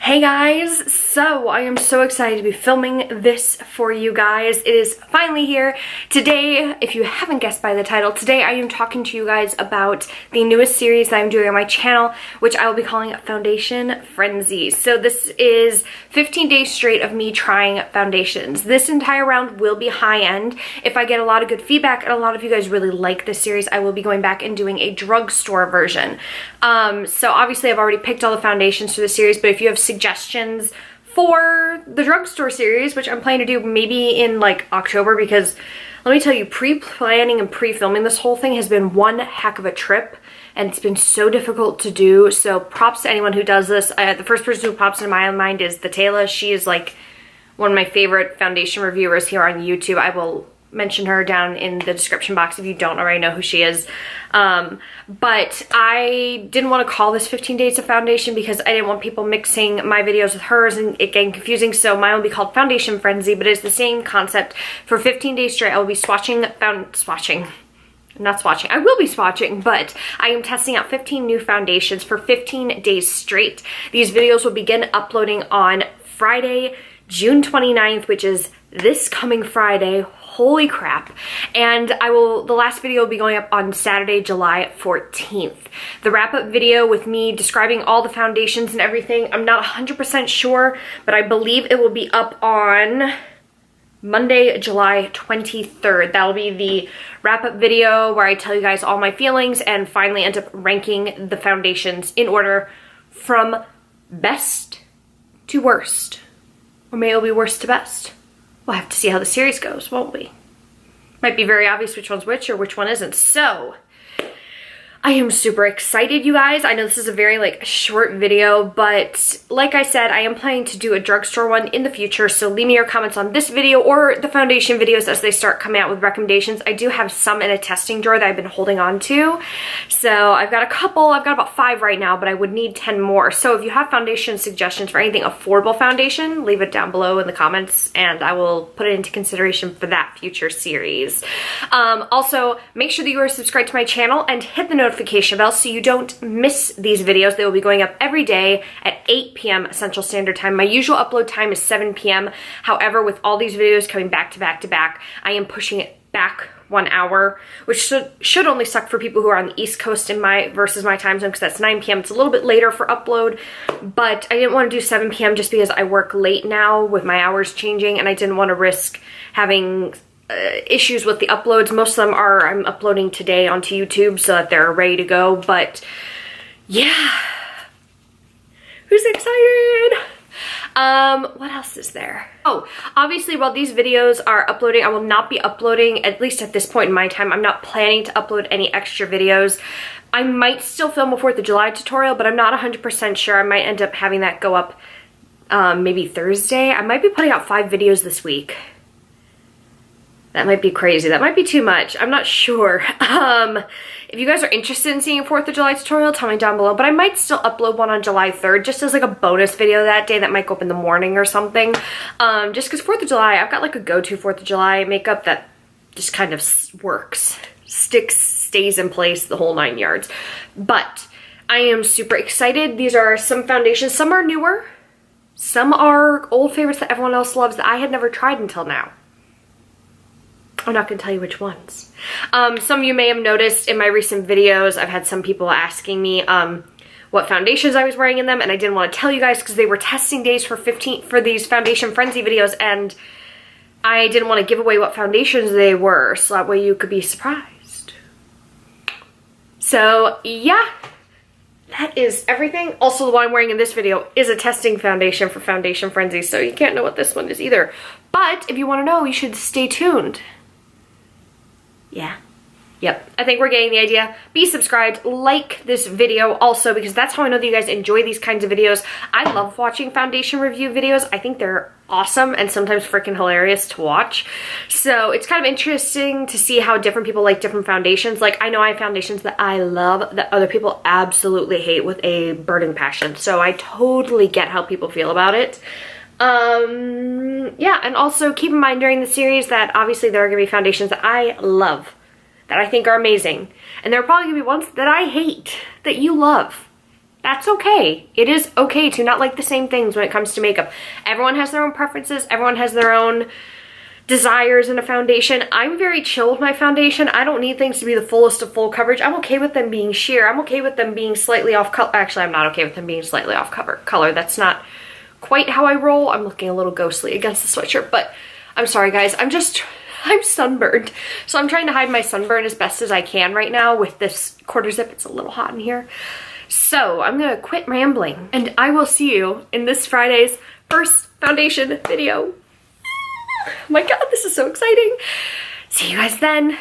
Hey guys, so I am so excited to be filming this for you guys. It is finally here. Today, if you haven't guessed by the title, today I am talking to you guys about the newest series that I'm doing on my channel, which I will be calling Foundation Frenzy. So this is 15 days straight of me trying foundations. This entire round will be high-end. If I get a lot of good feedback and a lot of you guys really like this series, I will be going back and doing a drugstore version. So obviously I've already picked all the foundations for the series, but if you have suggestions for the drugstore series, which I'm planning to do maybe in like October, because let me tell you, pre-planning and pre-filming this whole thing has been one heck of a trip, and it's been so difficult to do. So props to anyone who does this. The first person who pops into my mind is the Taylor. She is like one of my favorite foundation reviewers here on YouTube. I will mention her down in the description box if you don't already know who she is. But I didn't want to call this 15 days of foundation because I didn't want people mixing my videos with hers and it getting confusing, so mine will be called Foundation Frenzy, but it's the same concept. For 15 days straight, I will be I will be swatching, but I am testing out 15 new foundations for 15 days straight. These videos will begin uploading on Friday, June 29th, which is this coming Friday. Holy crap. And the last video will be going up on Saturday, July 14th. The wrap-up video with me describing all the foundations and everything, I'm not 100% sure, but I believe it will be up on Monday, July 23rd. That'll be the wrap-up video where I tell you guys all my feelings and finally end up ranking the foundations in order from best to worst. Or maybe it'll be worst to best. We'll have to see how the series goes, won't we? Might be very obvious which one's which or which one isn't. So, I am super excited, you guys. I know this is a very short video, but like I said, I am planning to do a drugstore one in the future, so leave me your comments on this video or the foundation videos as they start coming out with recommendations. I do have some in a testing drawer that I've been holding on to. So I've got a couple, I've got about 5 right now, but I would need 10 more. So if you have foundation suggestions for anything affordable foundation, leave it down below in the comments and I will put it into consideration for that future series. Also, make sure that you are subscribed to my channel and hit the notification bell so you don't miss these videos. They will be going up every day at 8 p.m. Central Standard Time. My usual upload time is 7 p.m. However, with all these videos coming back to back to back, I am pushing it back 1 hour, which should only suck for people who are on the East Coast in versus my time zone, because that's 9 p.m. It's a little bit later for upload, but I didn't want to do 7 p.m. just because I work late now with my hours changing, and I didn't want to risk having issues with the uploads. Most of them I'm uploading today onto YouTube so that they're ready to go, but yeah, who's excited? What else is there? Oh, obviously while these videos are uploading, I will not be uploading, at least at this point in my time, I'm not planning to upload any extra videos. I might still film a 4th of July tutorial, but I'm not 100% sure. I might end up having that go up maybe Thursday. I might be putting out 5 videos this week. That might be crazy. That might be too much. I'm not sure. If you guys are interested in seeing a 4th of July tutorial, tell me down below. But I might still upload one on July 3rd, just as a bonus video that day that might go up in the morning or something. Just because 4th of July, I've got a go-to 4th of July makeup that just kind of works. Stays in place the whole 9 yards. But I am super excited. These are some foundations. Some are newer. Some are old favorites that everyone else loves that I had never tried until now. I'm not going to tell you which ones. Some of you may have noticed in my recent videos, I've had some people asking me what foundations I was wearing in them, and I didn't want to tell you guys because they were testing days for these Foundation Frenzy videos, and I didn't want to give away what foundations they were, so that way you could be surprised. So yeah, that is everything. Also, the one I'm wearing in this video is a testing foundation for Foundation Frenzy, so you can't know what this one is either. But if you want to know, you should stay tuned. Yeah. Yep. I think we're getting the idea. Be subscribed. Like this video also, because that's how I know that you guys enjoy these kinds of videos. I love watching foundation review videos. I think they're awesome and sometimes freaking hilarious to watch. So it's kind of interesting to see how different people like different foundations. I know I have foundations that I love that other people absolutely hate with a burning passion. So I totally get how people feel about it. Yeah, and also keep in mind during the series that obviously there are going to be foundations that I love, that I think are amazing, and there are probably going to be ones that I hate, that you love. That's okay. It is okay to not like the same things when it comes to makeup. Everyone has their own preferences. Everyone has their own desires in a foundation. I'm very chill with my foundation. I don't need things to be the fullest of full coverage. I'm okay with them being sheer. I'm okay with them being slightly off color. Actually, I'm not okay with them being slightly off color. That's not quite how I roll. I'm looking a little ghostly against the sweatshirt, but I'm sorry guys. I'm sunburned. So I'm trying to hide my sunburn as best as I can right now with this quarter zip. It's a little hot in here. So I'm gonna quit rambling and I will see you in this Friday's first foundation video. Oh my God, this is so exciting. See you guys then.